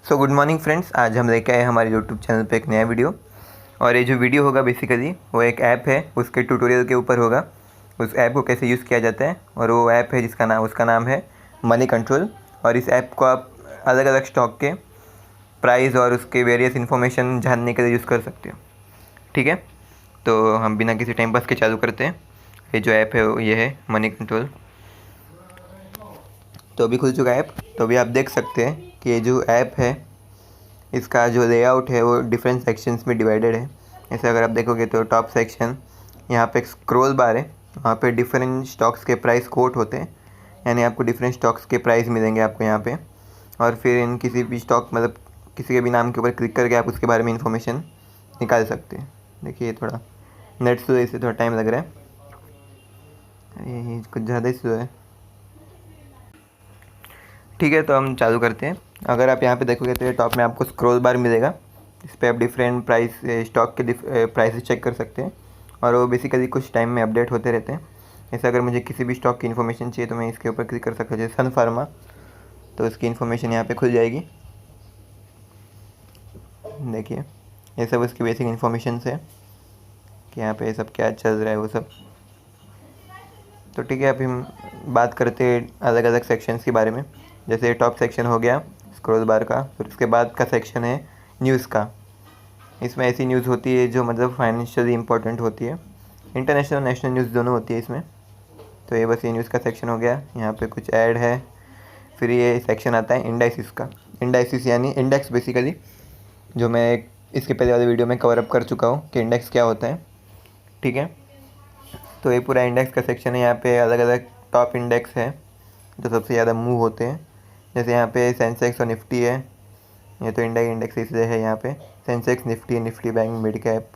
So good morning friends, आज हम लेके आए हमारे यूट्यूब चैनल पे एक नया वीडियो। और ये जो वीडियो होगा बेसिकली वो एक ऐप है, उसके ट्यूटोरियल के ऊपर होगा। उस ऐप को कैसे यूज़ किया जाता है, और वो ऐप है उसका नाम है मनी कंट्रोल। और इस ऐप को आप अलग अलग स्टॉक के प्राइस और उसके वेरियस इन्फॉर्मेशन जानने के लिए यूज़ कर सकते हो। ठीक है, तो हम बिना किसी टाइम पास के चालू करते हैं। ये जो ऐप है ये है मनी कंट्रोल। तो अभी खुल चुका है ऐप। तो अभी आप देख सकते हैं कि ये जो ऐप है इसका जो लेआउट है वो डिफरेंट सेक्शंस में डिवाइडेड है। जैसे अगर आप देखोगे तो टॉप सेक्शन, यहाँ पे एक स्क्रॉल बार है, वहाँ पे डिफरेंट स्टॉक्स के प्राइस कोट होते हैं, यानी आपको डिफरेंट स्टॉक्स के प्राइस मिलेंगे आपको यहाँ पे। और फिर इन किसी भी स्टॉक मतलब किसी के भी नाम के ऊपर क्लिक करके आप उसके बारे में इंफॉर्मेशन निकाल सकते हैं। देखिए थोड़ा नेट स्लो, इससे थोड़ा टाइम लग रहा है, ये कुछ ज़्यादा ही स्लो है। ठीक है, तो हम चालू करते हैं। अगर आप यहाँ पे देखोगे तो ये टॉप में आपको स्क्रॉल बार मिलेगा, इस पर आप डिफरेंट प्राइस स्टॉक के प्राइसेस चेक कर सकते हैं, और वो बेसिकली कुछ टाइम में अपडेट होते रहते हैं। जैसे अगर मुझे किसी भी स्टॉक की इन्फॉर्मेशन चाहिए तो मैं इसके ऊपर क्लिक कर सकता हूँ, जैसे सन फार्मा, तो इसकी इन्फॉर्मेशन यहाँ पे खुल जाएगी। देखिए ये सब उसकी बेसिक इन्फॉर्मेशन है कि यहाँ पे सब क्या चल रहा है वो सब। तो ठीक है, अभी हम बात करते हैं अलग अलग सेक्शंस के बारे में। जैसे टॉप सेक्शन हो गया स्क्रॉल बार का, फिर उसके बाद का सेक्शन है न्यूज़ का। इसमें ऐसी न्यूज़ होती है जो मतलब फाइनेंशियली इंपॉर्टेंट होती है, इंटरनेशनल नेशनल न्यूज़ दोनों होती है इसमें। तो ये बस ये न्यूज़ का सेक्शन हो गया, यहाँ पे कुछ ऐड है। फिर ये सेक्शन आता है इंडाइसिस का। इंडाइसिस यानी इंडेक्स बेसिकली, जो मैं इसके पहले वाले वीडियो में कवर अप कर चुका हूँ कि इंडेक्स क्या होता है। ठीक है, तो ये पूरा इंडेक्स का सेक्शन है। यहाँ पे अलग अलग टॉप इंडेक्स है जो सबसे ज़्यादा मूव होते हैं। जैसे यहाँ पे सेंसेक्स और निफ्टी है, ये तो इंडिया इंडेक्स इसलिए है। यहाँ पे Sensex, Nifty bank, mid cap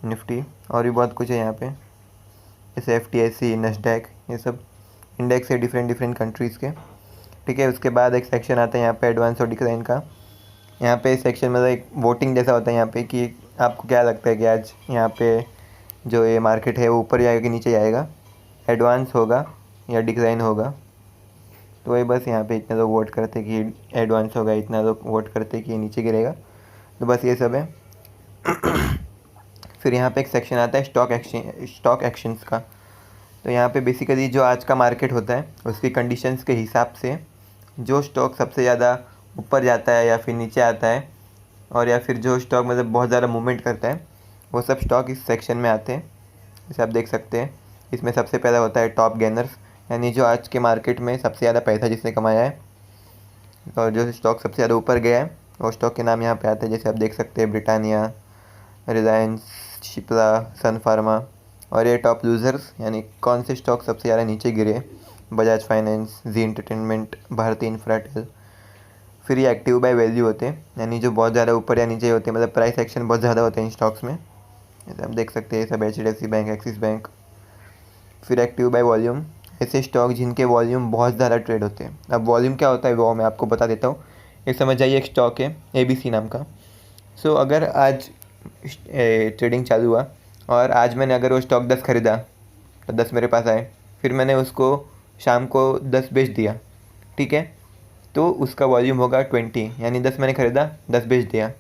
Nifty, और भी बहुत कुछ है यहाँ पे, जैसे FTSE, नस्डैक, ये सब इंडेक्स है डिफरेंट कंट्रीज़ के। ठीक है, उसके बाद एक सेक्शन आता है यहाँ पे एडवांस और डिक्लाइन का। यहाँ पे सेक्शन मतलब एक वोटिंग जैसा होता है यहाँ पे कि आपको क्या लगता है कि आज यहाँ पे जो ये मार्केट है वो ऊपर जाएगा कि नीचे जाएगा, एडवांस होगा या डिक्लाइन होगा। तो वही बस यहाँ पे इतने लोग वोट करते कि एडवांस होगा, इतना लोग वोट करते कि नीचे गिरेगा। तो बस ये सब है। फिर यहाँ पे एक सेक्शन आता है स्टॉक एक्शंस का। तो यहाँ पे बेसिकली जो आज का मार्केट होता है उसकी कंडीशंस के हिसाब से जो स्टॉक सबसे ज़्यादा ऊपर जाता है या फिर नीचे आता है, और या फिर जो स्टॉक मतलब बहुत ज़्यादा मूवमेंट करता है, वो सब स्टॉक इस सेक्शन में आते हैं। जैसे आप देख सकते हैं इसमें सबसे पहला होता है टॉप गेनर्स, यानी जो आज के मार्केट में सबसे ज़्यादा पैसा जिसने कमाया है, और जो स्टॉक सबसे ज़्यादा ऊपर गया है वो स्टॉक के नाम यहाँ पे आते हैं। जैसे आप देख सकते हैं ब्रिटानिया, रिलायंस, शिप्ला, सन फार्मा। और ये टॉप लूज़र्स यानी कौन से स्टॉक सबसे ज़्यादा नीचे गिरे, बजाज फाइनेंस, जी एंटरटेनमेंट, भारती इंफ्राटेल। फिर ये एक्टिव बाय वैल्यू होते हैं, यानी जो बहुत ज़्यादा ऊपर या नीचे होते हैं, मतलब प्राइस एक्शन बहुत ज़्यादा होते हैं इन स्टॉक्स में। जैसे आप देख सकते हैं सब HDFC बैंक, एक्सिस बैंक। फिर एक्टिव बाय वॉल्यूम, ऐसे स्टॉक जिनके वॉल्यूम बहुत ज़्यादा ट्रेड होते हैं। अब वॉल्यूम क्या होता है वो मैं आपको बता देता हूँ। एक समझ जाइए, एक स्टॉक है ABC नाम का। सो अगर आज ट्रेडिंग चालू हुआ और आज मैंने अगर वो स्टॉक 10 ख़रीदा तो 10 मेरे पास आए, फिर मैंने उसको शाम को 10 बेच दिया, ठीक है, तो उसका वॉल्यूम होगा 20, यानी 10 मैंने ख़रीदा, 10 बेच दिया।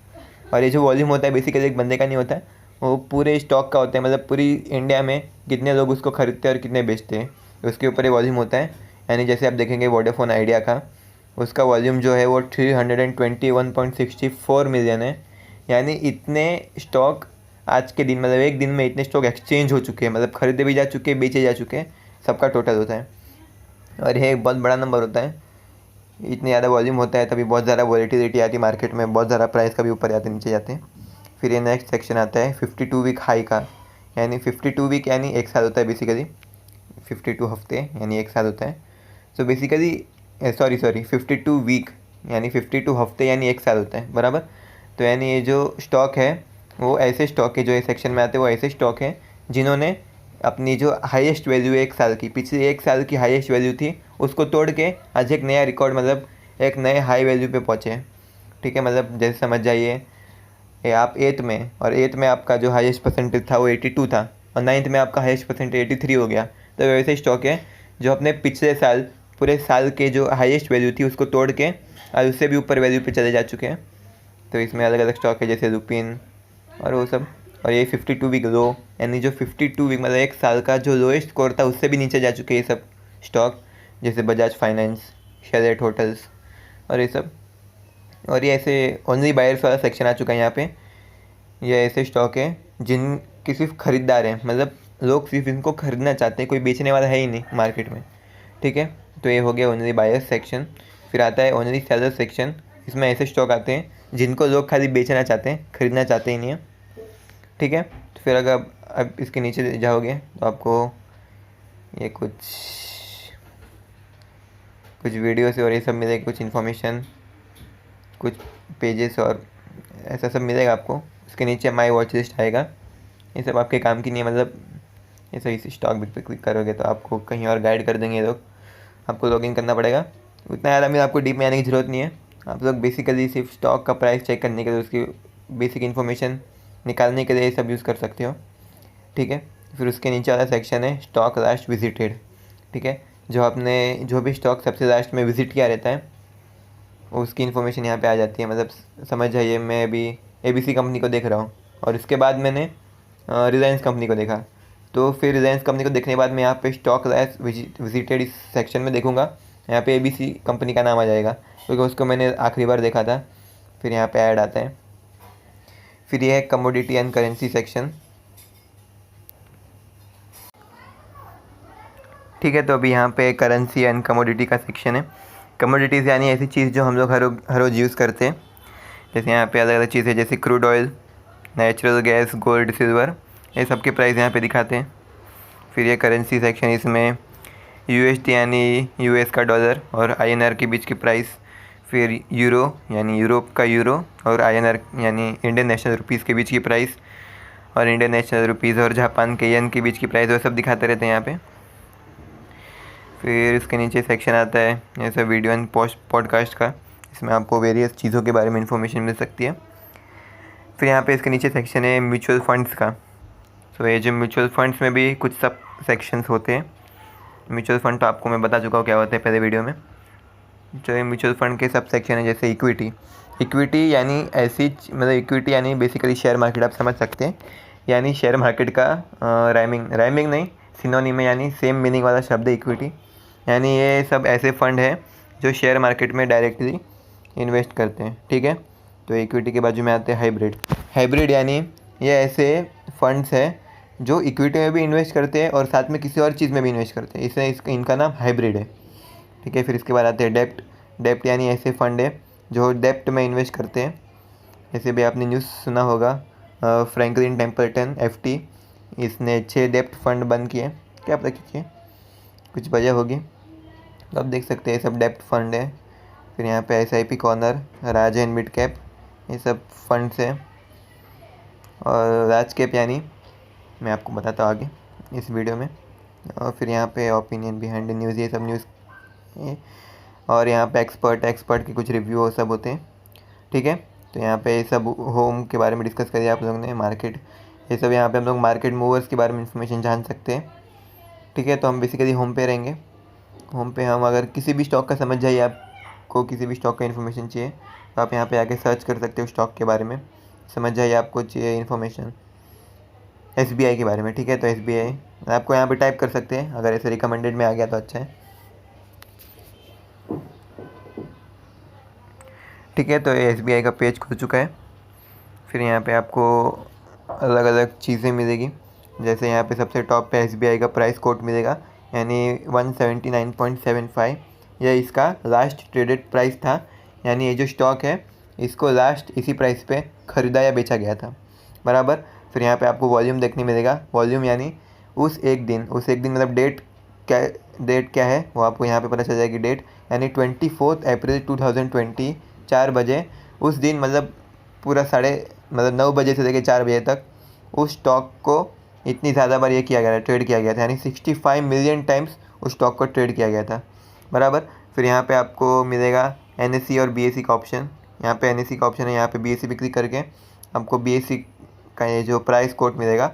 और ये जो वॉल्यूम होता है बेसिकली एक बंदे का नहीं होता है, वो पूरे स्टॉक का होता है, मतलब पूरी इंडिया में कितने लोग उसको ख़रीदते हैं और कितने बेचते हैं उसके ऊपर ये वॉल्यूम होता है। यानी जैसे आप देखेंगे वोडाफोन आइडिया का, उसका वॉल्यूम जो है वो 321.64 मिलियन है। यानी इतने स्टॉक आज के दिन, मतलब एक दिन में इतने स्टॉक एक्सचेंज हो चुके हैं, मतलब ख़रीदे भी जा चुके हैं, बेचे जा चुके हैं, सबका टोटल होता है। और यह एक बहुत बड़ा नंबर होता है। इतने ज़्यादा वॉल्यूम होता है तभी बहुत ज़्यादा वॉलेटिलिटी आती है मार्केट में, बहुत ज़्यादा प्राइस कभी ऊपर जाते नीचे जाते हैं। फिर ये नेक्स्ट सेक्शन आता है 52 वीक हाई का, यानी 52 वीक यानी एक साल होता है बेसिकली, 52 हफ्ते यानी एक साल होता है। सो बेसिकली 52 वीक यानी 52 हफ्ते यानी एक साल होता है, बराबर। तो यानी ये जो स्टॉक है वो ऐसे स्टॉक है, जो इस सेक्शन में आते हैं वो ऐसे स्टॉक हैं जिन्होंने अपनी जो हाईएस्ट वैल्यू है एक साल की, पिछले एक साल की हाईएस्ट वैल्यू थी, उसको तोड़ के आज एक नया रिकॉर्ड, मतलब एक नए हाई वैल्यू पे पहुँचे। ठीक है, मतलब जैसे समझ जाइए आप 8th में, और 8th में आपका जो हाईएस्ट परसेंटेज था वो 82 था, और 9th में आपका हाईएस्ट परसेंटेज 83 हो गया। तो वैसे स्टॉक है जो अपने पिछले साल पूरे साल के जो हाईएस्ट वैल्यू थी उसको तोड़ के आज उससे भी ऊपर वैल्यू पे चले जा चुके हैं। तो इसमें अलग अलग स्टॉक है जैसे लुपिन और वो सब। और ये 52 वीक लो, यानी जो 52 वीक मतलब 1 साल का जो लोएस्ट स्कोर था उससे भी नीचे जा चुके हैं ये सब स्टॉक, जैसे बजाज फाइनेंस, शेरेट होटल्स और ये सब। और ये ऐसे ओनली बायर्स वाला सेक्शन आ चुका है यहाँ पे। ये ऐसे स्टॉक है जिनके सिर्फ खरीदार हैं, मतलब लोग सिर्फ इनको खरीदना चाहते हैं, कोई बेचने वाला है ही नहीं मार्केट में, ठीक है। तो ये हो गया ओनली बायर्स सेक्शन। फिर आता है ओनली सेलर सेक्शन। इसमें ऐसे स्टॉक आते हैं जिनको लोग खाली बेचना चाहते हैं, खरीदना चाहते ही नहीं है, ठीक है। तो फिर अगर अब इसके नीचे जाओगे तो आपको ये कुछ वीडियोस और ये सब मिलेगा, कुछ इन्फॉर्मेशन, कुछ पेजेस और ऐसा सब मिलेगा आपको। उसके नीचे माई वॉच लिस्ट आएगा। ये सब आपके काम की नहीं है, मतलब ये सही से स्टॉक बिक पे क्लिक करोगे तो आपको कहीं और गाइड कर देंगे ये लोग। आपको लॉगिन करना पड़ेगा। उतना ज़्यादा में आपको डीप में आने की ज़रूरत नहीं है। आप लोग बेसिकली सिर्फ स्टॉक का प्राइस चेक करने के लिए, उसकी बेसिक इन्फॉर्मेशन निकालने के लिए ये सब यूज़ कर सकते हो, ठीक है। फिर उसके नीचे वाला सेक्शन है स्टॉक लास्ट विजिटेड, ठीक है। जो आपने जो भी स्टॉक सबसे लास्ट में विज़िट किया रहता है उसकी इन्फॉर्मेशन यहाँ पे आ जाती है। मतलब समझ जाइए मैं अभी ABC कंपनी को देख रहा हूँ और इसके बाद मैंने रिलायंस कंपनी को देखा, तो फिर रिलायंस कंपनी को देखने के बाद मैं यहाँ पे स्टॉक लास्ट विजिटेड इस सेक्शन में देखूँगा। यहाँ पे ABC कंपनी का नाम आ जाएगा क्योंकि उसको मैंने आखिरी बार देखा था। फिर यहाँ पे ऐड आता है। फिर ये है कमोडिटी एंड करेंसी सेक्शन, ठीक है। तो अभी यहाँ पे करेंसी एंड कमोडिटी का सेक्शन है। कमोडिटीज़ यानी ऐसी चीज़ जो हम लोग हर रोज़ यूज़ करते हैं। जैसे यहाँ पे अलग अलग चीज़ें जैसे crude oil, natural gas, gold, silver, ये सब के प्राइस यहाँ पे दिखाते हैं। फिर ये करेंसी सेक्शन, इसमें USD यानी US का डॉलर और INR के बीच की प्राइस। फिर यूरो यानी यूरोप का यूरो और INR यानी इंडियन नेशनल रुपीज़ के बीच की प्राइस, और इंडियन नेशनल रुपीज़ और जापान के येन के बीच की प्राइस, वो सब दिखाते रहते हैं यहाँ पे। फिर इसके नीचे सेक्शन आता है जैसे वीडियो एंड पॉडकास्ट का। इसमें आपको वेरियस चीज़ों के बारे में इन्फॉर्मेशन मिल सकती है। फिर यहाँ पे इसके नीचे सेक्शन है म्यूचुअल फंड्स का। तो ये जो म्यूचुअल फंड्स में भी कुछ सब सेक्शंस होते हैं। म्यूचुअल फंड तो आपको मैं बता चुका हूँ क्या होता है पहले वीडियो में। जो ये म्यूचुअल फंड के सब सेक्शन है जैसे इक्विटी यानी ऐसी मतलब इक्विटी यानी बेसिकली शेयर मार्केट आप समझ सकते हैं। यानी शेयर मार्केट का राइमिंग नहीं, सिनोनिम है, यानी सेम मीनिंग वाला शब्द है इक्विटी। यानी ये सब ऐसे फ़ंड है जो शेयर मार्केट में डायरेक्टली इन्वेस्ट करते हैं, ठीक है। तो इक्विटी के बाजू में आते हैं हाइब्रिड यानी ये ऐसे फंड्स हैं जो इक्विटी में भी इन्वेस्ट करते हैं और साथ में किसी और चीज़ में भी इन्वेस्ट करते हैं, इसलिए इनका नाम हाइब्रिड है, ठीक है। फिर इसके बाद आते हैं डेप्ट यानी ऐसे फ़ंड है जो डेप्ट में इन्वेस्ट करते हैं। ऐसे भी आपने न्यूज़ सुना होगा, फ्रैंकलिन टेम्पल्टन FT, इसने 6 डेप्ट फंड बंद किए, क्या पता कीजिए, कुछ वजह होगी। तो आप देख सकते हैं ये सब डेप्ट फंड है। फिर यहाँ पे SIP corner, Raj and mid cap, ये सब फंड्स हैं। और राज कैप यानी मैं आपको बताता हूँ आगे इस वीडियो में। और फिर यहाँ पे ओपिनियन बिहाइंड न्यूज़, ये सब न्यूज़। और यहाँ पे एक्सपर्ट के कुछ रिव्यू वो सब होते हैं, ठीक है। तो यहाँ पे सब होम के बारे में डिस्कस करिए आप लोगों ने, मार्केट, ये सब यहाँ पे हम लोग मार्केट मूवर्स के बारे में इंफॉर्मेशन जान सकते हैं, ठीक है। तो हम बेसिकली होम पे रहेंगे। होम पे हम अगर किसी भी स्टॉक का समझ जाइए, आपको किसी भी स्टॉक का इन्फॉर्मेशन चाहिए तो आप यहाँ पे आके सर्च कर सकते हो स्टॉक के बारे में, समझ जाइए आपको चाहिए इन्फॉर्मेशन SBI के बारे में, ठीक है। तो SBI आपको यहाँ पे टाइप कर सकते हैं, अगर ऐसे रिकमेंडेड में आ गया तो अच्छा है, ठीक है। तो ये SBI का पेज खुल चुका है। फिर यहाँ पे आपको अलग अलग चीज़ें मिलेगी, जैसे यहाँ पे सबसे टॉप पे SBI का प्राइस कोट मिलेगा, यानी 179.75, यह इसका लास्ट ट्रेडेड प्राइस था। यानी ये जो स्टॉक है इसको लास्ट इसी प्राइस पे ख़रीदा या बेचा गया था, बराबर। फिर यहाँ पे आपको वॉल्यूम देखने मिलेगा। वॉल्यूम यानी उस एक दिन मतलब डेट क्या है वो आपको यहाँ पे पता चल जाएगी। डेट यानी 24 अप्रैल 2020 4 बजे उस दिन, मतलब पूरा 9 बजे से लेकर 4 बजे तक उस स्टॉक को इतनी ज़्यादा बार ये किया गया था, ट्रेड किया गया था, यानी 65 मिलियन टाइम्स उस स्टॉक को ट्रेड किया गया था, बराबर। फिर यहाँ पे आपको मिलेगा NSE और BSE का ऑप्शन। यहाँ पे NSE का ऑप्शन है, यहाँ पे BSE पे क्लिक करके आपको BSE का ये जो प्राइस कोड मिलेगा।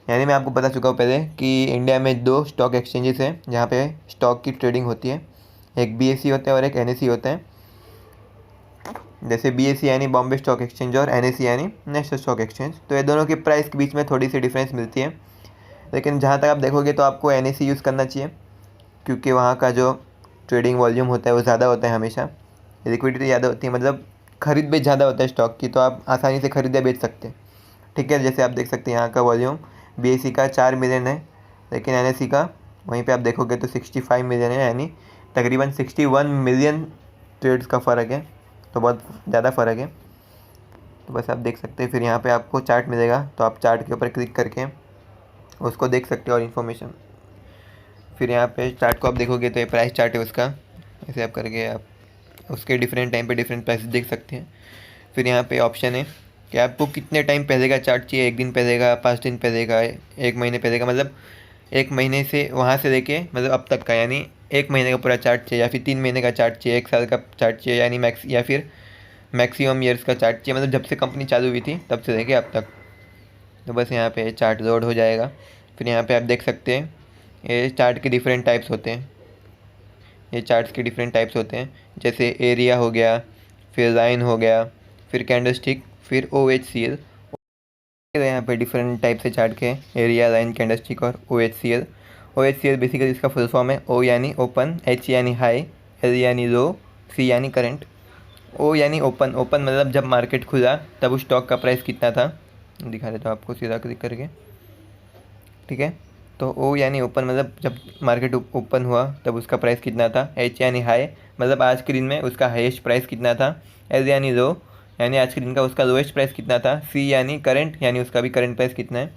यानी मैं आपको बता चुका हूँ पहले कि इंडिया में 2 स्टॉक एक्सचेंजेस हैं। जहाँ पे स्टॉक की ट्रेडिंग होती है, एक BSE होता है और एक NSE होता है। जैसे BSE यानी बॉम्बे स्टॉक एक्सचेंज और NSE यानी नेशनल स्टॉक एक्सचेंज। तो ये दोनों की प्राइस के बीच में थोड़ी सी डिफरेंस मिलती है, लेकिन जहाँ तक आप देखोगे तो आपको NSE यूज़ करना चाहिए, क्योंकि वहाँ का जो ट्रेडिंग वॉल्यूम होता है वो ज़्यादा होता है, हमेशा लिक्विडिटी ज़्यादा होती है, मतलब खरीद बेच ज़्यादा होता है स्टॉक की, तो आप आसानी से खरीद या बेच सकते हैं। ठीक है, जैसे आप देख सकते हैं यहाँ का वॉल्यूम BSE का 4 मिलियन है, लेकिन NSE का वहीं पे आप देखोगे तो 65 मिलियन है, यानी तकरीबन 61 मिलियन ट्रेड्स का फ़र्क है, तो बहुत ज़्यादा फ़र्क है। तो बस आप देख सकते हैं। फिर यहाँ पे आपको चार्ट मिलेगा, तो आप चार्ट के ऊपर क्लिक करके उसको देख सकते हो और इन्फॉर्मेशन। फिर यहाँ पे चार्ट को आप देखोगे तो ये प्राइस चार्ट है उसका, ऐसे आप करके आप उसके डिफरेंट टाइम पे डिफरेंट प्राइस देख सकते हैं। फिर यहाँ पे ऑप्शन है कि आपको कितने टाइम पहले का चार्ट चाहिए, 1 दिन पहले का, 5 दिन पहले का, 1 महीने पहले का, मतलब 1 महीने से वहाँ से लेके मतलब अब तक का, यानी 1 महीने का पूरा चार्ट चाहिए, या फिर 3 महीने का चार्ट चाहिए, 1 साल का चार्ट चाहिए, यानी या फिर मैक्सिमम ईयर्स का चार्ट चाहिए, मतलब जब से कंपनी चालू हुई थी तब से लेके अब तक। तो बस यहाँ पे चार्ट लोड हो जाएगा। फिर यहाँ पे आप देख सकते हैं ये चार्ट के डिफरेंट टाइप्स होते हैं, ये चार्ट्स के डिफरेंट टाइप्स होते हैं, जैसे एरिया हो गया, फिर लाइन हो गया, फिर कैंडलस्टिक, फिर OHCL। तो यहाँ पे डिफरेंट टाइप से चार्ट के एरिया, लाइन, कैंडलस्टिक और OHCL। OHCL बेसिकली इसका फुल फॉर्म है O यानी ओपन, H यानी हाई, L यानी लो, C यानी करंट। O यानी ओपन, ओपन मतलब जब मार्केट खुला तब उस स्टॉक का प्राइस कितना था, दिखा देता हूँ आपको सीधा क्लिक करके। ठीक है, तो O यानी ओपन मतलब जब मार्केट ओपन हुआ तब उसका प्राइस कितना था। H यानी हाई मतलब आज के दिन में उसका हाईएस्ट प्राइस कितना था। L यानी लो यानी आज के दिन का उसका लोएस्ट प्राइस कितना था। C यानी करंट यानी उसका भी करंट प्राइस कितना है।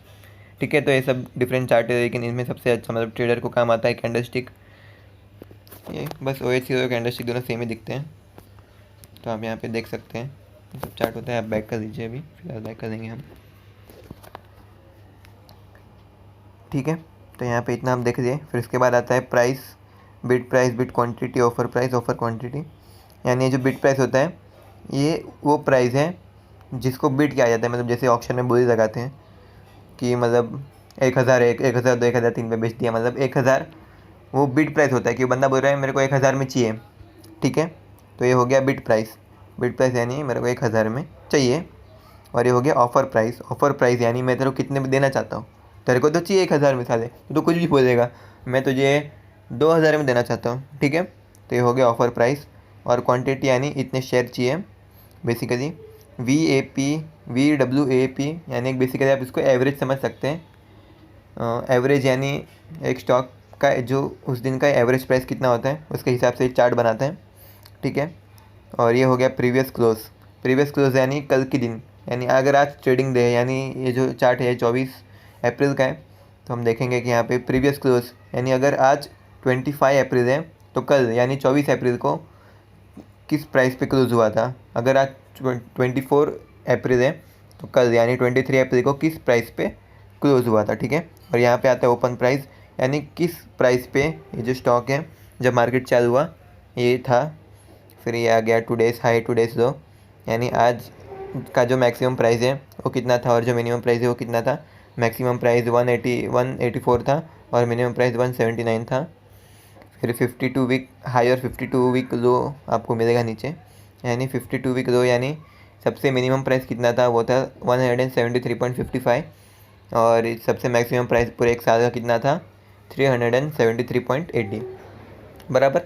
ठीक है, तो ये सब डिफरेंट चार्ट है, लेकिन इनमें सबसे अच्छा मतलब ट्रेडर को काम आता है कैंडलस्टिक। ये बस OHCL और कैंडलस्टिक दोनों सेम ही दिखते हैं, तो आप यहाँ पे देख सकते हैं ये सब चार्ट होता है। आप बैक कर दीजिए, अभी फिलहाल बैक कर देंगे हम। ठीक है, तो यहाँ पे इतना हम देख लिए। फिर इसके बाद आता है price, bid quantity, offer price, offer quantity. यानी ये जो बिड प्राइस होता है ये वो प्राइस है जिसको बिड किया जाता है, मतलब जैसे ऑक्शन में बोली लगाते हैं कि मतलब 1001, 1002, 1003 पे बेच दिया, मतलब 1000 वो बिड प्राइस होता है कि बंदा बोल रहा है मेरे को 1000 में चाहिए। ठीक है, तो ये हो गया बिड प्राइस। बिड प्राइस यानी मेरे को 1000 में चाहिए। और ये हो गया ऑफ़र प्राइस। ऑफ़र प्राइस यानी मैं तेरे को कितने में देना चाहता हूँ, तेरे को तो चाहिए 1000 में, साले तो कुछ भी बोलेगा, मैं तुझे 2000 में देना चाहता हूँ। ठीक है, तो ये हो गया ऑफ़र प्राइस। और क्वांटिटी यानी इतने शेयर चाहिए बेसिकली। VWAP यानी बेसिकली आप इसको एवरेज समझ सकते हैं। एवरेज यानी एक स्टॉक का जो उस दिन का एवरेज प्राइस कितना होता है उसके हिसाब से चार्ट बनाते हैं। ठीक है, और ये हो गया प्रीवियस क्लोज। प्रीवियस क्लोज यानी कल के दिन, यानी अगर आज ट्रेडिंग डे है, यानी ये जो चार्ट है 24 अप्रैल का है, तो हम देखेंगे कि यहाँ पे प्रीवियस क्लोज यानी अगर आज 25 अप्रैल है तो कल यानी 24 अप्रैल को किस प्राइस पे क्लोज हुआ था। अगर आज 24 अप्रैल है तो कल यानी 23 अप्रैल को किस प्राइस पे क्लोज हुआ था। ठीक है, और यहाँ पे आता है ओपन प्राइस, यानी किस प्राइस पे ये जो स्टॉक है जब मार्केट चालू हुआ ये था। फिर ये आ गया टुडेज हाई टुडेज लो, यानी आज का जो मैक्सिमम प्राइस है वो कितना था और जो मिनिमम प्राइस है वो कितना था। मैक्सिमम प्राइस 184 था और मिनिमम प्राइस 179 था। फिर 52 वीक हाई और 52 वीक लो आपको मिलेगा नीचे, यानी 52 वीक लो यानी सबसे मिनिमम प्राइस कितना था वो था 173.55 और सबसे मैक्सिमम प्राइस पूरे एक साल का कितना था 373.80 बराबर।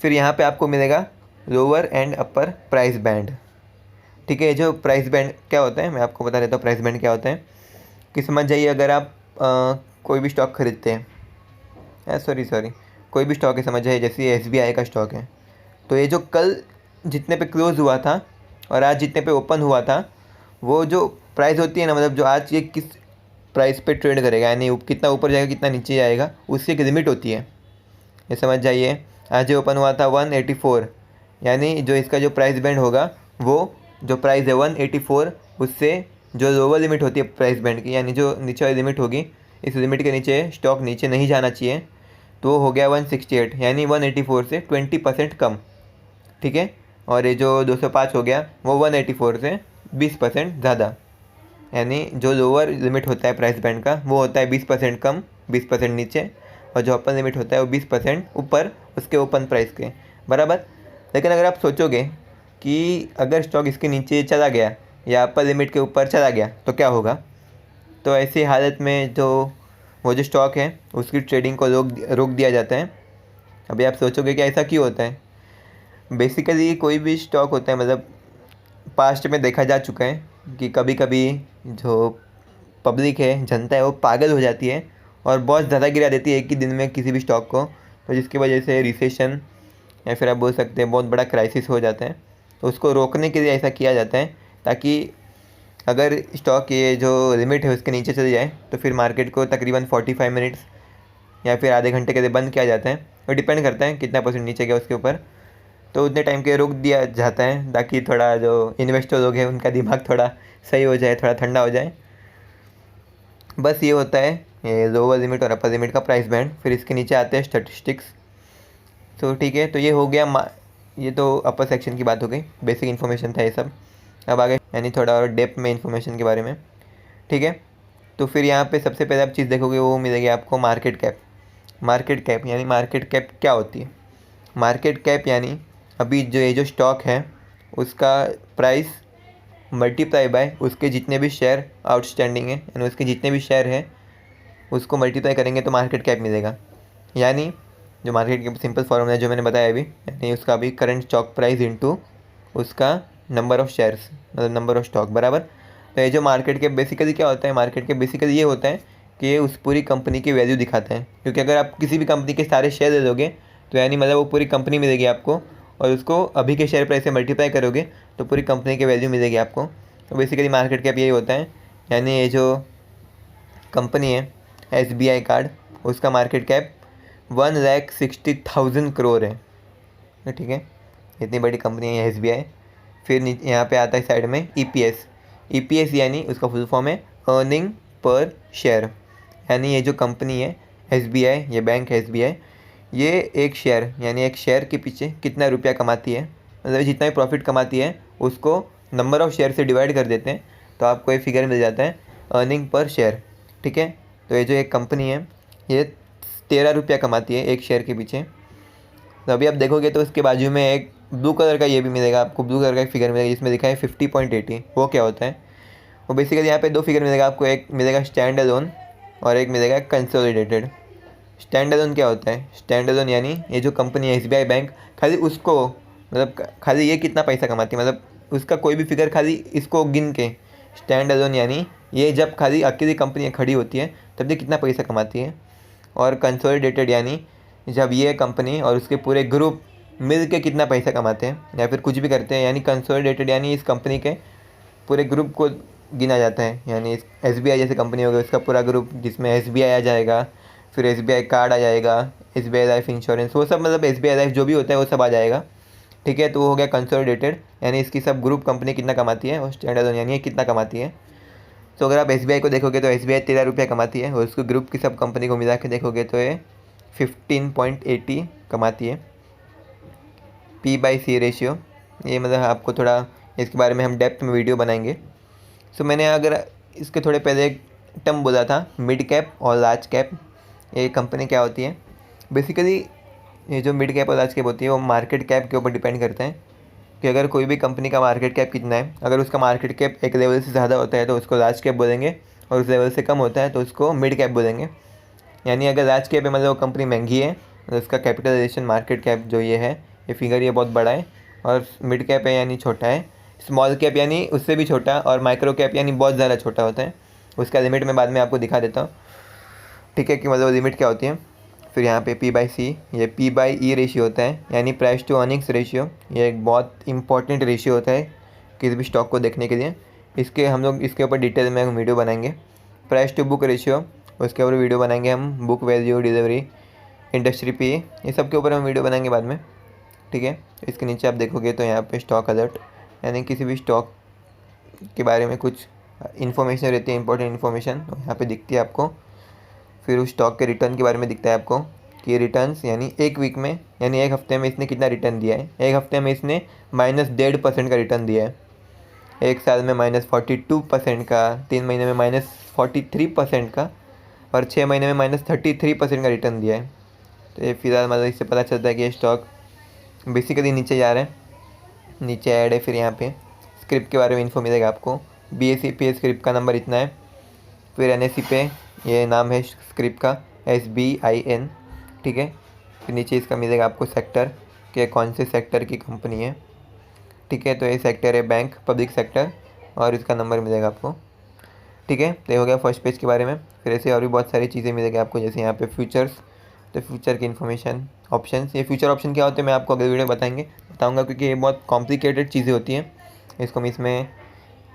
फिर यहाँ पे आपको मिलेगा lower and upper price band. ठीक है, जो प्राइस बैंड क्या होता है मैं आपको बता देता हूँ। प्राइस बैंड क्या होता है कि समझ जाइए अगर आप कोई भी स्टॉक खरीदते हैं, सॉरी कोई भी स्टॉक है समझ जाइए, जैसे SBI का स्टॉक है, तो ये जो कल जितने पे क्लोज हुआ था और आज जितने पे ओपन हुआ था वो जो प्राइस होती है ना, मतलब जो आज ये किस प्राइस पे ट्रेड करेगा, यानी कितना ऊपर जाएगा कितना नीचे जाएगा, उसकी एक लिमिट होती है। ये समझ जाइए आज ये ओपन हुआ था 184, यानी जो इसका जो प्राइस बैंड होगा वो जो प्राइस है 184 उससे जो लोअर लिमिट होती है प्राइस बैंड की, यानी जो नीचे वाली लिमिट होगी इस लिमिट के नीचे स्टॉक नीचे नहीं जाना चाहिए, तो हो गया 168, यानी 184 से 20% कम। ठीक है, और ये जो 205 हो गया वो 184 से 20% ज़्यादा, यानी जो लोअर लिमिट होता है प्राइस बैंड का वो होता है 20% कम, 20% नीचे, और जो अपर लिमिट होता है वो 20% ऊपर उसके ओपन प्राइस के बराबर। लेकिन अगर आप सोचोगे कि अगर स्टॉक इसके नीचे चला गया या अपर लिमिट के ऊपर चला गया तो क्या होगा। तो ऐसी हालत में वो जो स्टॉक है उसकी ट्रेडिंग को रोक दिया जाता है। अभी आप सोचोगे कि ऐसा क्यों होता है। बेसिकली कोई भी स्टॉक होता है, मतलब पास्ट में देखा जा चुका है कि कभी कभी जो पब्लिक है, जनता है, वो पागल हो जाती है और बहुत ज़्यादा गिरा देती है एक ही दिन में किसी भी स्टॉक को, तो जिसकी वजह से रिसेशन या फिर आप बोल सकते हैं बहुत बड़ा क्राइसिस हो जाता है। तो उसको रोकने के लिए ऐसा किया जाता है ताकि अगर स्टॉक ये जो लिमिट है उसके नीचे चली जाए तो फिर मार्केट को तकरीबन 45 मिनट्स या फिर आधे घंटे के लिए बंद किया जाता है। और डिपेंड करता है कितना परसेंट नीचे गया उसके ऊपर, तो उतने टाइम के रोक दिया जाता है ताकि थोड़ा जो इन्वेस्टर लोग हैं उनका दिमाग थोड़ा सही हो जाए, थोड़ा ठंडा हो जाए। बस ये होता है ये लोअर लिमिट और अपर लिमिट का प्राइस बैंड। फिर इसके नीचे आते हैं स्टैटिस्टिक्स। तो ठीक है, तो ये हो गया ये तो अपर सेक्शन की बात हो गई, बेसिक इन्फॉर्मेशन था ये सब। अब आगे यानी थोड़ा और डेप्थ में इन्फॉर्मेशन के बारे में। ठीक है, तो फिर यहाँ पे सबसे पहले आप चीज़ देखोगे वो मिलेगी आपको मार्केट कैप। मार्केट कैप यानी मार्केट कैप क्या होती है। मार्केट कैप यानी अभी जो ये जो स्टॉक है उसका प्राइस मल्टीप्लाई बाय उसके जितने भी शेयर आउटस्टैंडिंग है, यानी उसके जितने भी शेयर हैं उसको मल्टीप्लाई करेंगे तो मार्केट कैप मिलेगा। यानी जो मार्केट कैप सिंपल फॉर्मूला है जो मैंने बताया अभी, यानी उसका अभी करंट स्टॉक प्राइस इनटू उसका नंबर ऑफ़ शेयर्स, मतलब नंबर ऑफ़ स्टॉक बराबर। तो ये जो मार्केट कैप बेसिकली क्या होता है, मार्केट कैप बेसिकली ये होता है कि ये उस पूरी कंपनी की वैल्यू दिखाता है। क्योंकि अगर आप किसी भी कंपनी के सारे शेयर ले लोगे तो यानी मतलब वो पूरी कंपनी मिलेगी आपको, और उसको अभी के शेयर प्राइस से मल्टीप्लाई करोगे तो पूरी कंपनी की वैल्यू मिलेगी आपको। तो बेसिकली मार्केट कैप यही होता है। यानी ये जो कंपनी है SBI कार्ड, उसका मार्केट कैप 1,60,000 करोड़ है। ठीक है, इतनी बड़ी कंपनी है SBI। फिर यहाँ पे आता है साइड में EPS यानी उसका फुल फॉर्म है अर्निंग पर शेयर। यानी ये जो कंपनी है SBI, ये बैंक है SBI, ये एक शेयर यानी एक शेयर के पीछे कितना रुपया कमाती है, मतलब जितना भी प्रॉफिट कमाती है उसको नंबर ऑफ़ शेयर से डिवाइड कर देते हैं तो आपको एक फिगर मिल जाता है अर्निंग पर शेयर। ठीक है, तो ये जो एक कंपनी है ये 13 रुपया कमाती है एक शेयर के पीछे। तो अभी आप देखोगे तो उसके बाजू में एक ब्लू कलर का ये भी मिलेगा आपको, ब्लू कलर का एक फिगर मिलेगा जिसमें लिखा है 50.80। वो क्या होता है, वो बेसिकली यहाँ पे दो फिगर मिलेगा आपको, एक मिलेगा स्टैंड अलोन और एक मिलेगा कंसोलिडेटेड। स्टैंड अलोन क्या होता है, स्टैंड अलोन यानी ये जो कंपनी है SBI बैंक, खाली उसको मतलब खाली ये कितना पैसा कमाती है, मतलब उसका कोई भी फिगर खाली इसको गिन के। स्टैंड अलोन यानी ये जब खाली अकेली कंपनी खड़ी होती है तब ये कितना पैसा कमाती है। और कंसोलिडेटेड यानी जब ये कंपनी और उसके पूरे ग्रुप मिल के कितना पैसा कमाते हैं या फिर कुछ भी करते हैं। यानी कंसोलिडेटेड यानी इस कंपनी के पूरे ग्रुप को गिना जाता है। यानी SBI जैसे कंपनी होगी उसका पूरा ग्रुप जिसमें SBI आ जाएगा, फिर SBI कार्ड आ जाएगा, SBI लाइफ इंश्योरेंस, वो सब मतलब SBI लाइफ जो भी होता है वो सब आ जाएगा। ठीक है, तो वो हो गया कंसोलिडेटेड यानी इसकी सब ग्रुप कंपनी कितना कमाती है, और स्टैंड अलोन यानी ये कितना कमाती है। तो अगर आप SBI को देखोगे तो SBI 13 रुपया कमाती है और उसको ग्रुप की सब कंपनी को मिला के देखोगे तो ये 15.80 कमाती है। P/C रेशियो, ये मतलब आपको थोड़ा इसके बारे में हम डेप्थ में वीडियो बनाएंगे। सो मैंने अगर इसके थोड़े पहले एक टर्म बोला था मिड कैप और लार्ज कैप, ये कंपनी क्या होती है। बेसिकली ये जो मिड कैप और लार्ज कैप होती है वो मार्केट कैप के ऊपर डिपेंड करते हैं कि अगर कोई भी कंपनी का मार्केट कैप कितना है। अगर उसका मार्केट कैप एक लेवल से ज़्यादा होता है तो उसको लार्ज कैप बोलेंगे, और उस लेवल से कम होता है तो उसको मिड कैप बोलेंगे। यानी अगर लार्ज कैप है मतलब वो कंपनी महंगी है तो उसका कैपिटलाइजेशन मार्केट कैप जो ये फिगर ये बहुत बड़ा है, और मिड कैप है यानी छोटा है, स्मॉल कैप यानी उससे भी छोटा, और माइक्रो कैप यानी बहुत ज़्यादा छोटा होता है। उसका लिमिट मैं बाद में आपको दिखा देता हूँ। ठीक है, कि मतलब लिमिट क्या होती है। फिर यहाँ पे P/C, ये P/E रेशियो होता है यानी प्राइस टू अर्निंग्स रेशियो। ये एक बहुत इंपॉर्टेंट रेशियो होता है किसी भी स्टॉक को देखने के लिए। इसके हम लोग इसके ऊपर डिटेल में वीडियो बनाएंगे। प्राइस टू बुक रेशियो, उसके ऊपर वीडियो बनाएंगे हम। Book value, delivery, industry PE, ये सब के ऊपर हम वीडियो बनाएंगे बाद में। ठीक है, इसके नीचे आप देखोगे तो यहाँ पे स्टॉक अलर्ट यानी किसी भी स्टॉक के बारे में कुछ इन्फॉर्मेशन रहती है, इंपॉर्टेंट इन्फॉर्मेशन यहाँ पे दिखती है आपको। फिर उस स्टॉक के रिटर्न के बारे में दिखता है आपको कि रिटर्न्स यानी एक वीक में यानी एक हफ्ते में इसने कितना रिटर्न दिया है। एक हफ्ते में इसने -1.5% का रिटर्न दिया है, एक साल में -42% का, 3 महीने में -43% का, और 6 महीने में -33% का रिटर्न दिया है। तो ये फिलहाल मतलब इससे पता चलता है कि ये स्टॉक बेसिकली नीचे जा रहा है। नीचे ऐड है, फिर यहाँ पे स्क्रिप्ट के बारे में इन्फो मिलेगा आपको। BACPA स्क्रिप्ट का नंबर इतना है। फिर NSE पे ये नाम है स्क्रिप्ट का SBIN, ठीक है। फिर नीचे इसका मिलेगा आपको सेक्टर कि कौन से सेक्टर की कंपनी है, ठीक है। तो ये सेक्टर है बैंक पब्लिक सेक्टर, और इसका नंबर मिलेगा आपको, ठीक है। तो ये हो गया फर्स्ट पेज के बारे में। फिर ऐसे और भी बहुत सारी चीज़ें मिलेगी आपको, जैसे यहाँ पे फ्यूचर्स, तो फ्यूचर की इन्फॉर्मेशन, ऑप्शंस। ये फ्यूचर ऑप्शन क्या होते हैं मैं आपको अगले वीडियो में बताऊँगा, क्योंकि ये बहुत कॉम्प्लिकेटेड चीज़ें होती हैं। इसको हम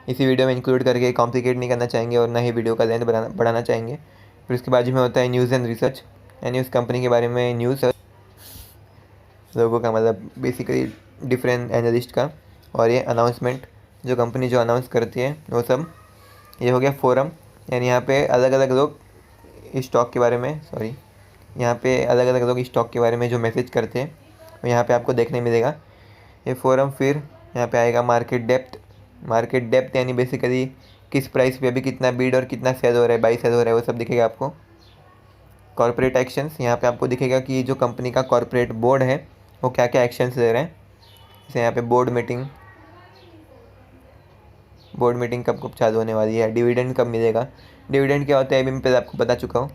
इसी वीडियो में इंक्लूड करके कॉम्प्लिकेट नहीं करना चाहेंगे और ना ही वीडियो का लेंथ बढ़ाना चाहेंगे। फिर उसके बाजू में होता है न्यूज़ एंड रिसर्च, यानी उस कंपनी के बारे में न्यूज़ लोगों का, मतलब बेसिकली डिफरेंट एनालिस्ट का। और ये अनाउंसमेंट, जो कंपनी जो अनाउंस करती है वो सब। ये हो गया फोरम, यानी यहाँ पे अलग अलग लोग स्टॉक के बारे में, यहाँ पे अलग अलग लोग स्टॉक के बारे में जो मैसेज करते हैं वो यहाँ पे आपको देखने मिलेगा, ये फोरम। फिर यहाँ पे आएगा मार्केट डेप्थ यानी बेसिकली किस प्राइस पे अभी कितना बीड और कितना सेल हो रहा है, बाई सेल हो रहा है, वो सब दिखेगा आपको। कॉर्पोरेट एक्शंस, यहाँ पे आपको दिखेगा कि जो कंपनी का कॉर्पोरेट बोर्ड है वो क्या क्या एक्शंस ले रहे हैं। जैसे यहाँ पे बोर्ड मीटिंग कब चालू होने वाली है, डिविडेंड कब मिलेगा। डिविडेंड क्या होता है अभी मैं पहले आपको बता चुका हूँ।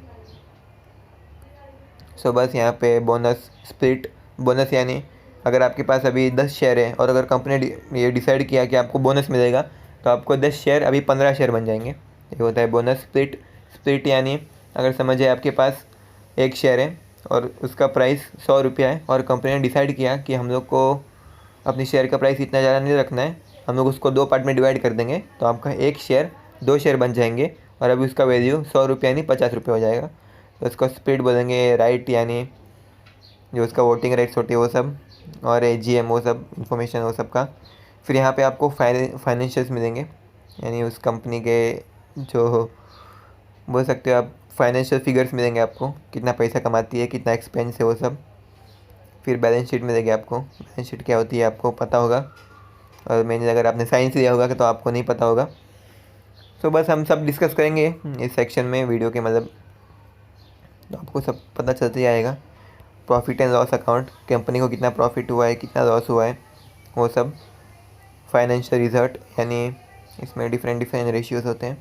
सो बस यहाँ पे बोनस स्प्लिट, बोनस यानी अगर आपके पास अभी 10 शेयर है और अगर कंपनी ने ये डिसाइड किया कि आपको बोनस मिलेगा तो आपको 10 शेयर अभी 15 शेयर बन जाएंगे, ये होता है बोनस। स्प्लिट यानी अगर समझिए आपके पास एक शेयर है और उसका प्राइस 100 रुपया है और कंपनी ने डिसाइड किया कि हम लोग को अपनी शेयर का प्राइस इतना ज़्यादा नहीं रखना है, हम लोग उसको 2 पार्ट में डिवाइड कर देंगे, तो आपका एक शेयर 2 शेयर बन जाएंगे और अभी उसका वैल्यू 100 रुपये यानी 50 रुपये हो जाएगा। तो इसको स्प्लिट बोलेंगे। राइट यानी जो उसका वोटिंग राइट्स होती है वो सब, और AGM वो सब इन्फॉर्मेशन वो सब का। फिर यहाँ पे आपको फाइनेंशियल्स मिलेंगे, यानी उस कंपनी के जो बोल सकते हो आप फाइनेंशियल फिगर्स मिलेंगे आपको, कितना पैसा कमाती है, कितना एक्सपेंस है वो सब। फिर बैलेंस शीट मिलेगी आपको। बैलेंस शीट क्या होती है आपको पता होगा, और मैंने अगर आपने साइंस लिया होगा तो आपको नहीं पता होगा। तो बस हम सब डिस्कस करेंगे इस सेक्शन में वीडियो के, मतलब तो आपको सब पता चलते ही आएगा। Profit and loss account, company को कितना प्रॉफिट हुआ है, कितना लॉस हुआ है, वो सब। फाइनेंशियल रिजल्ट, यानी इसमें डिफरेंट रेशियोज होते हैं।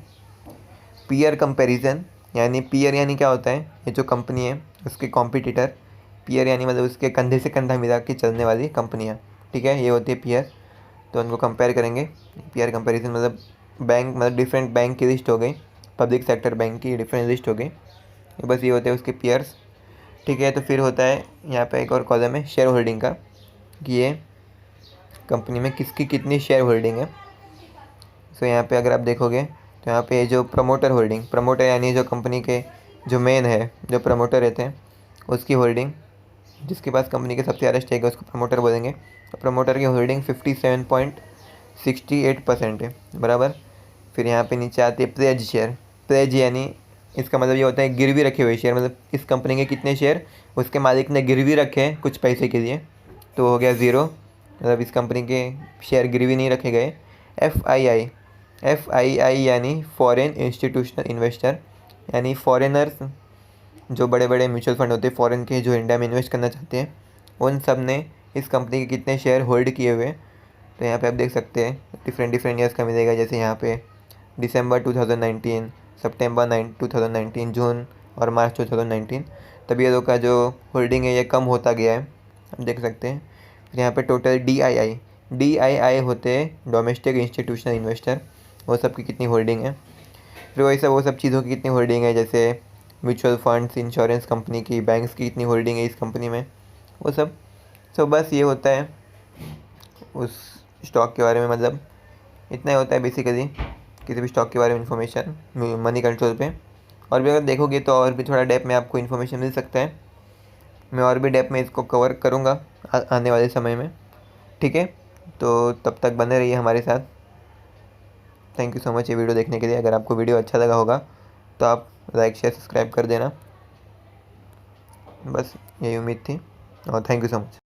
पीयर कंपैरिजन, यानी पीयर यानी क्या होता है, ये जो कंपनी है उसके कॉम्पिटिटर। पीयर यानी मतलब उसके कंधे से कंधा मिला के चलने वाली कंपनियाँ, ठीक है, ये होती है पीयर। तो उनको कंपेयर करेंगे। पीयर कंपैरिजन मतलब बैंक, मतलब डिफरेंट बैंक की लिस्ट हो गई, पब्लिक सेक्टर बैंक की डिफरेंट लिस्ट हो गई, बस ये होते हैं उसके पीयर्स, ठीक है। तो फिर होता है यहाँ पे एक और कॉलम है शेयर होल्डिंग का, कि ये कंपनी में किसकी कितनी शेयर होल्डिंग है। सो यहाँ पे अगर आप देखोगे तो यहाँ पे जो प्रमोटर यानी जो कंपनी के जो मेन है, जो प्रमोटर रहते हैं उसकी होल्डिंग, जिसके पास कंपनी के सबसे ज़्यादा स्टेक है उसको प्रमोटर बोलेंगे। तो प्रमोटर की होल्डिंग 57.68% है, बराबर। फिर यहाँ पे नीचे आती है प्लेज शेयर। प्लेज यानी इसका मतलब ये होता है गिरवी रखे हुए शेयर, मतलब इस कंपनी के कितने शेयर उसके मालिक ने गिरवी रखे हैं कुछ पैसे के लिए, तो हो गया 0, मतलब इस कंपनी के शेयर गिरवी नहीं रखे गए। FII यानी फॉरेन इंस्टीट्यूशनल इन्वेस्टर, यानी फॉरेनर्स, जो बड़े बड़े म्यूचुअल फंड होते हैं फॉरेन के जो इंडिया में इन्वेस्ट करना चाहते हैं, उन सब ने इस कंपनी के कितने शेयर होल्ड किए हुए हैं। तो यहाँ पे आप देख सकते हैं डिफरेंट ईयर्स का मिलेगा, जैसे यहाँ पे दिसंबर 2019, सितंबर 2019, जून और मार्च 2019, तभी ये लोग का जो होल्डिंग है ये कम होता गया है, आप देख सकते हैं। फिर यहाँ पे टोटल DII होते हैं डोमेस्टिक इंस्टीट्यूशनल इन्वेस्टर, वो सब की कितनी होल्डिंग है। फिर वैसा वो सब चीज़ों की कितनी होल्डिंग है, जैसे म्यूचुअल फंड्स, इंश्योरेंस कंपनी की, बैंक्स की कितनी होल्डिंग है इस कंपनी में, वो सब। सो बस ये होता है उस स्टॉक के बारे में, मतलब इतना ही होता है बेसिकली किसी भी स्टॉक के बारे में इन्फॉर्मेशन मनी कंट्रोल पे। और भी अगर देखोगे तो और भी थोड़ा डेप में आपको इन्फॉर्मेशन मिल सकता है, मैं और भी डेप में इसको कवर करूँगा आने वाले समय में, ठीक है। तो तब तक बने रहिए हमारे साथ। थैंक यू सो मच ये वीडियो देखने के लिए। अगर आपको वीडियो अच्छा लगा होगा तो आप लाइक शेयर सब्सक्राइब कर देना, बस यही उम्मीद थी, और थैंक यू सो मच।